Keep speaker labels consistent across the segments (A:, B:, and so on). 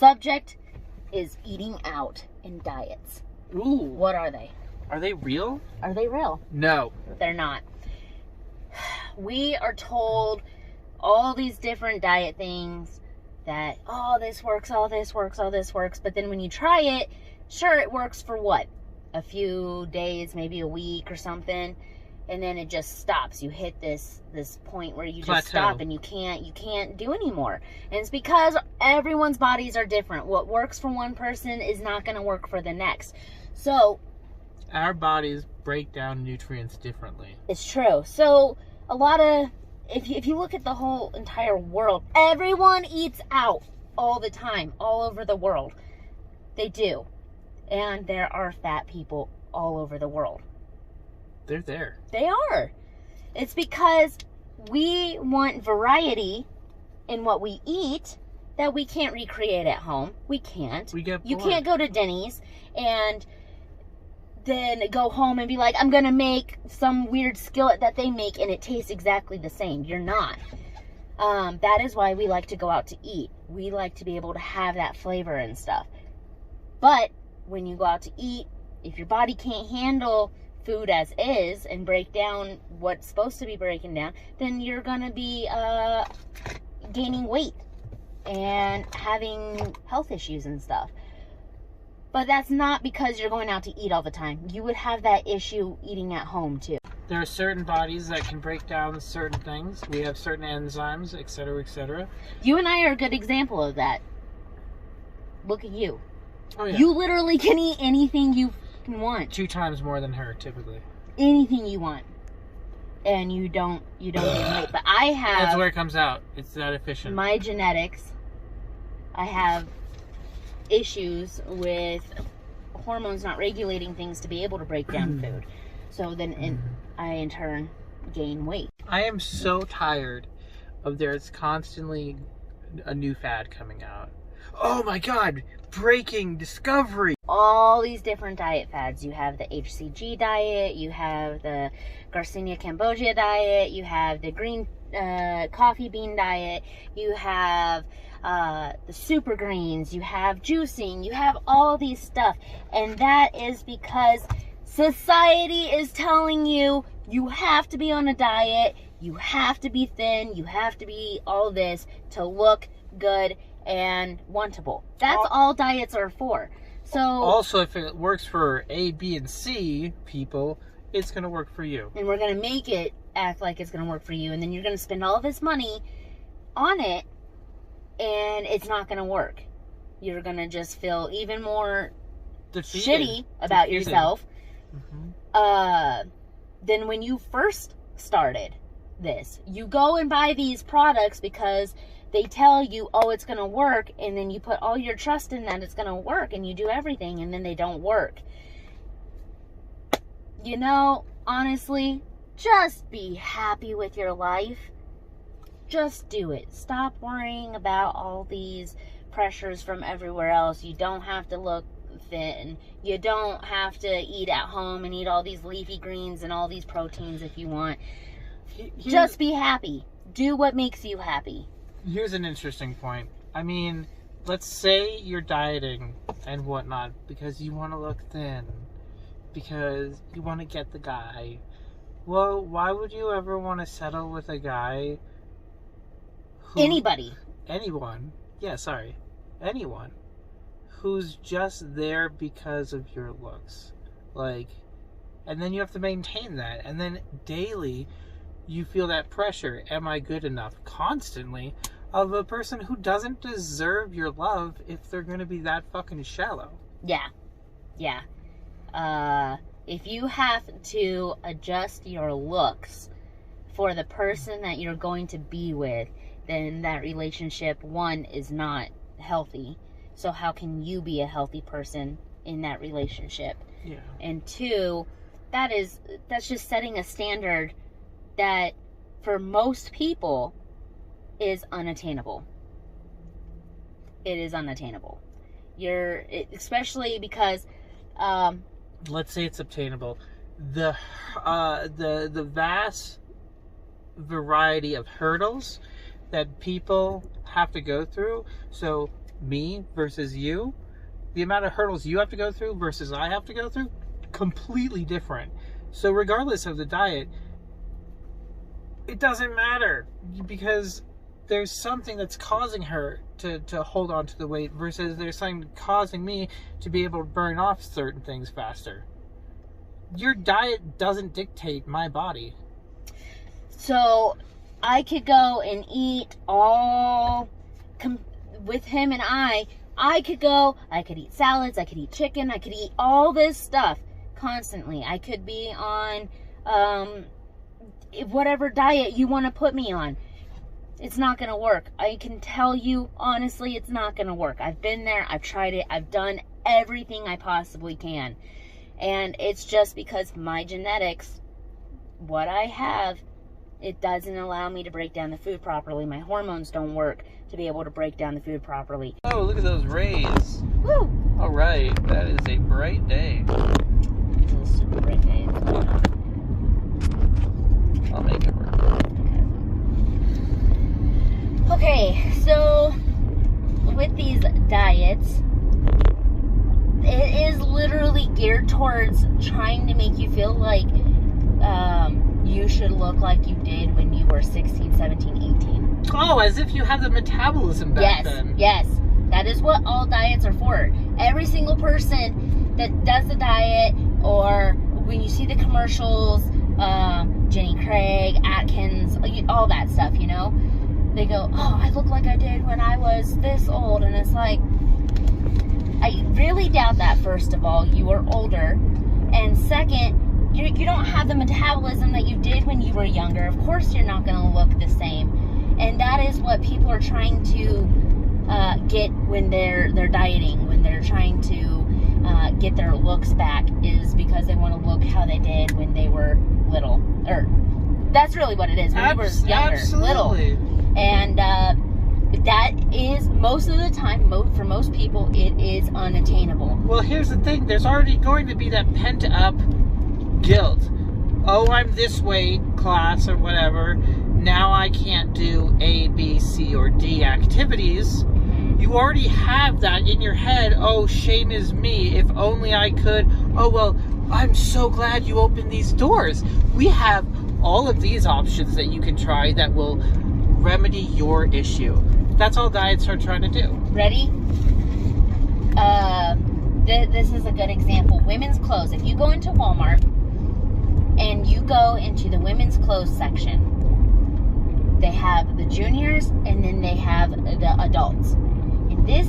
A: subject is eating out and diets.
B: Ooh.
A: What are they?
B: Are they real?
A: Are they real?
B: No.
A: They're not. We are told all these different diet things that, oh, this works, all this works, all this works. But then when you try it, sure, it works for what? A few days, maybe a week or something. And then it just stops. You hit this point where you just stop and you can't do anymore. And it's because everyone's bodies are different. What works for one person is not going to work for the next. So
B: our bodies break down nutrients differently.
A: It's true. So a lot of, if you look at the whole entire world, everyone eats out all the time, all over the world. They do. And there are fat people all over the world.
B: They're there.
A: They are. It's because we want variety in what we eat that we can't recreate at home. We can't.
B: We get bored.
A: You can't go to Denny's and then go home and be like, I'm going to make some weird skillet that they make and it tastes exactly the same. You're not. That is why we like to go out to eat. We like to be able to have that flavor and stuff. But when you go out to eat, if your body can't handle food as is and break down what's supposed to be breaking down, then you're going to be gaining weight and having health issues and stuff. But that's not because you're going out to eat all the time. You would have that issue eating at home too.
B: There are certain bodies that can break down certain things. We have certain enzymes, etc., etc.
A: You and I are a good example of that. Look at you.
B: Oh, yeah.
A: You literally can eat anything you can want.
B: 2 times more than her, typically.
A: Anything you want. And you don't gain weight. But I have...
B: That's where it comes out. It's that efficient.
A: My genetics, I have issues with hormones not regulating things to be able to break down food. So then I, in turn, gain weight.
B: I am so tired of there's constantly a new fad coming out. Oh my god! Breaking discovery!
A: All these different diet fads. You have the HCG diet, you have the Garcinia Cambogia diet, you have the green coffee bean diet, you have the super greens, you have juicing, you have all these stuff. And that is because society is telling you, you have to be on a diet, you have to be thin, you have to be all this to look good and wantable. That's all diets are for. So
B: also, if it works for A, B, and C people, it's going to work for you.
A: And we're going to make it act like it's going to work for you. And then you're going to spend all this money on it, and it's not going to work. You're going to just feel even more shitty about yourself than when you first started this. You go and buy these products because they tell you, oh, it's going to work, and then you put all your trust in that it's going to work, and you do everything, and then they don't work. You know, honestly, just be happy with your life. Just do it. Stop worrying about all these pressures from everywhere else. You don't have to look thin. You don't have to eat at home and eat all these leafy greens and all these proteins if you want. Just be happy. Do what makes you happy.
B: Here's an interesting point. I mean, let's say you're dieting and whatnot because you want to look thin, because you want to get the guy. Well, why would you ever want to settle with a guy who... Anyone. Yeah, sorry. Anyone who's just there because of your looks. Like, and then you have to maintain that. And then daily... you feel that pressure, am I good enough, constantly, of a person who doesn't deserve your love if they're going to be that fucking shallow.
A: Yeah. If you have to adjust your looks for the person that you're going to be with, then that relationship, one, is not healthy. So how can you be a healthy person in that relationship?
B: Yeah. And
A: two, that's just setting a standard that for most people is unattainable. It is unattainable. Especially because
B: let's say it's obtainable. The vast variety of hurdles that people have to go through. So me versus you, the amount of hurdles you have to go through versus I have to go through, completely different. So regardless of the diet, it doesn't matter, because there's something that's causing her to hold on to the weight versus there's something causing me to be able to burn off certain things faster. Your diet doesn't dictate my body.
A: So I could go and eat with him and I could eat salads, I could eat chicken, I could eat all this stuff constantly. I could be on whatever diet you want to put me on. It's not going to work. I can tell you, honestly, it's not going to work. I've been there. I've tried it. I've done everything I possibly can. And it's just because my genetics, what I have, it doesn't allow me to break down the food properly. My hormones don't work to be able to break down the food properly.
B: Oh, look at those rays.
A: Woo!
B: All right, that is a bright day.
A: It's a super bright day.
B: I'll make it work.
A: Okay, so with these diets, it is literally geared towards trying to make you feel like you should look like you did when you were 16, 17, 18.
B: Oh, as if you have the metabolism back then.
A: Yes. That is what all diets are for. Every single person that does the diet, or when you see the commercials, Jenny Craig, Atkins, all that stuff, you know, they go, oh, I look like I did when I was this old. And it's like, I really doubt that. First of all, you are older, and second, you don't have the metabolism that you did when you were younger. Of course you're not going to look the same. And that is what people are trying to get when they're dieting, when they're trying to get their looks back, is because they want to look how they did when they were little. Or that's really what it is, when they were younger,
B: absolutely.
A: little. And that is, most of the time, for most people, it is unattainable.
B: Well, here's the thing. There's already going to be that pent-up guilt. Oh, I'm this weight class or whatever. Now I can't do A, B, C, or D activities. You already have that in your head. Oh, shame is me. If only I could. Oh, well, I'm so glad you opened these doors. We have all of these options that you can try that will remedy your issue. That's all diets are trying to do.
A: Ready? This is a good example. Women's clothes. If you go into Walmart and you go into the women's clothes section, they have the juniors and then they have the adults. And this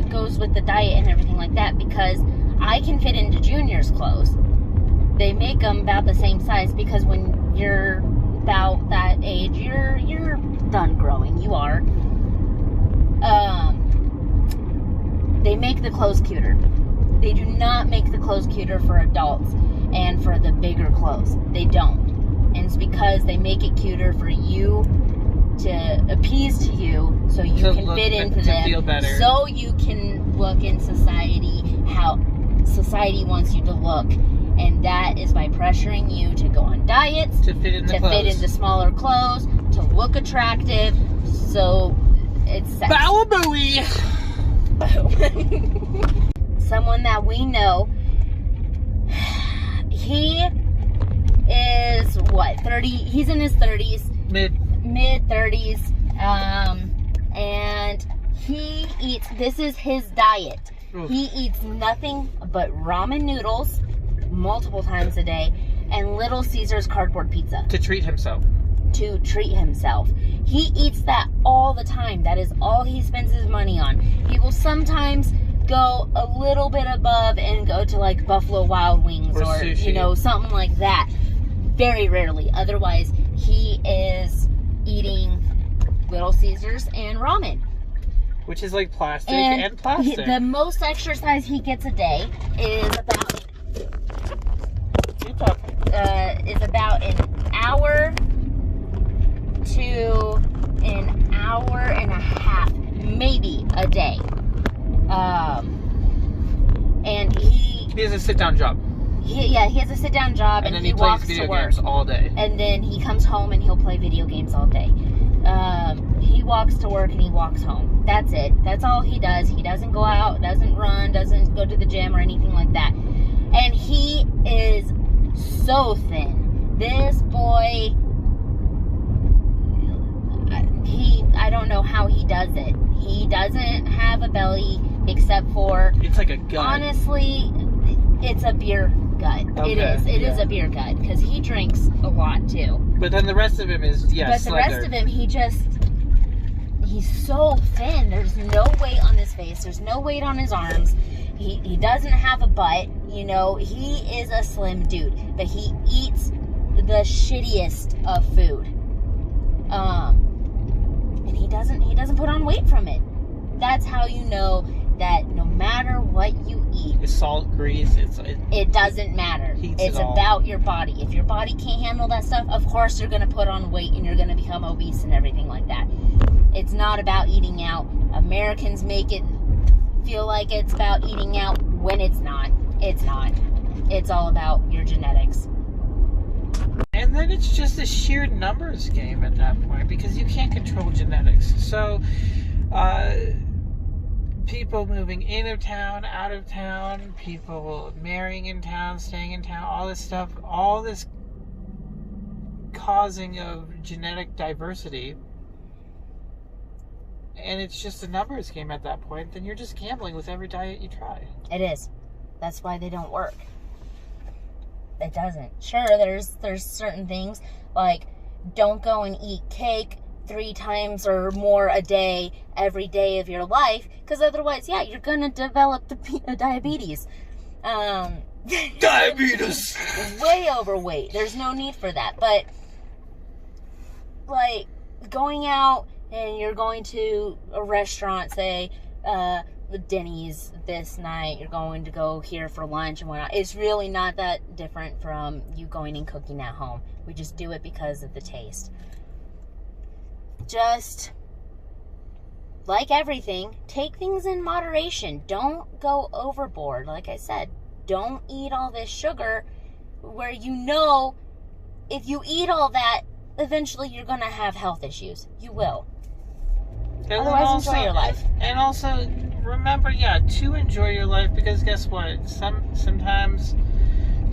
A: goes with the diet and everything like that, because I can fit into juniors' clothes. They make them about the same size, because when you're about that age, you're done growing. You are. They make the clothes cuter. They do not make the clothes cuter for adults and for the bigger clothes. They don't. And it's because they make it cuter for you, to appease to you, so you can fit into them,
B: feel better.
A: So you can look in society how society wants you to look. And that is by pressuring you to go on diets,
B: to fit into
A: smaller clothes, to look attractive. So it's sex.
B: Bow Booey!
A: Someone that we know, he is what, 30? He's in his 30s, mid 30s, and he eats. This is his diet.
B: Oof.
A: He eats nothing but ramen noodles multiple times a day and Little Caesars cardboard pizza
B: to treat himself.
A: He eats that all the time. That is all he spends his money on. He will sometimes go a little bit above and go to like Buffalo Wild Wings or
B: sushi.
A: You know, something like that. Very rarely. Otherwise, he is eating Little Caesars and ramen.
B: Which is like plastic and plastic.
A: The most exercise he gets a day is about an hour to an hour and a half, maybe, a day. And he
B: has a sit-down job.
A: He has a sit-down job, and
B: then
A: he
B: plays
A: walks
B: video
A: to work
B: games all day.
A: And then he comes home and he'll play video games all day. He He walks to work and he walks home. That's it. That's all he does. He doesn't go out, doesn't run, doesn't go to the gym or anything like that. And he is so thin. This boy, I don't know how he does it. He doesn't have a belly except for...
B: It's like a gut.
A: Honestly, it's a beer gut.
B: Okay,
A: It is a beer gut because he drinks a lot too.
B: But then the rest of him is,
A: But
B: slender.
A: the rest of him, he's so thin. There's no weight on his face. There's no weight on his arms. He doesn't have a butt. You know, he is a slim dude. But he eats the shittiest of food. And he doesn't put on weight from it. That's how you know that no matter what you eat,
B: It's salt, grease,
A: it doesn't matter. It's about your body. If your body can't handle that stuff, of course you're going to put on weight and you're going to become obese and everything like that. It's not about eating out. Americans make it feel like it's about eating out when it's not. It's not. It's all about your genetics.
B: And then it's just a sheer numbers game at that point because you can't control genetics. So, people moving in of town, out of town, people marrying in town, staying in town, all this stuff, all this causing of genetic diversity. And it's just a numbers game at that point. Then you're just gambling with every diet you try.
A: It is. That's why they don't work. It doesn't. Sure, there's certain things like don't go and eat cake 3 times or more a day every day of your life, because otherwise, yeah, you're gonna develop the diabetes.
B: Diabetes.
A: Way overweight. There's no need for that. But like going out and you're going to a restaurant, say Denny's this night, you're going to go here for lunch and whatnot. It's really not that different from you going and cooking at home. We just do it because of the taste. Just like everything, take things in moderation. Don't go overboard. Like I said, don't eat all this sugar where you know if you eat all that, eventually you're going to have health issues. You will.
B: And
A: Otherwise, enjoy your life.
B: And also, remember, to enjoy your life, because guess what? Sometimes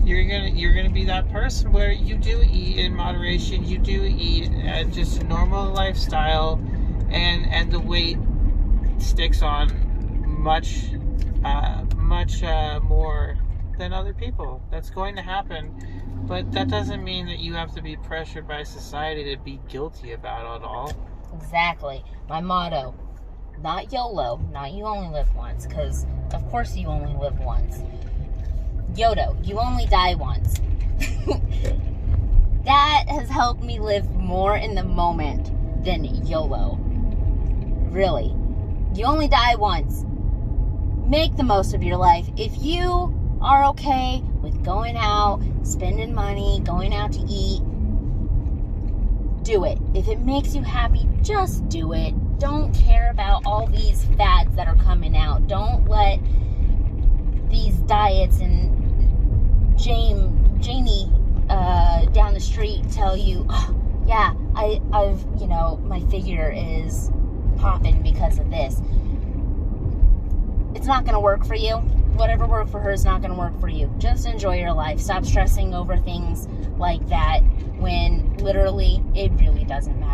B: you're gonna be that person where you do eat in moderation. You do eat at just a normal lifestyle, and the weight sticks on much more than other people. That's going to happen, but that doesn't mean that you have to be pressured by society to be guilty about it all.
A: Exactly. My motto, not YOLO, not you only live once, because of course you only live once. YODO, you only die once. That has helped me live more in the moment than YOLO. Really. You only die once. Make the most of your life. If you are okay with going out, spending money, going out to eat, do it. If it makes you happy, just do it. Don't care about all these fads that are coming out. Don't let these diets and Jamie down the street tell you, oh, yeah, I've my figure is popping because of this. It's not going to work for you. Whatever worked for her is not going to work for you. Just enjoy your life. Stop stressing over things like that when literally it really doesn't matter.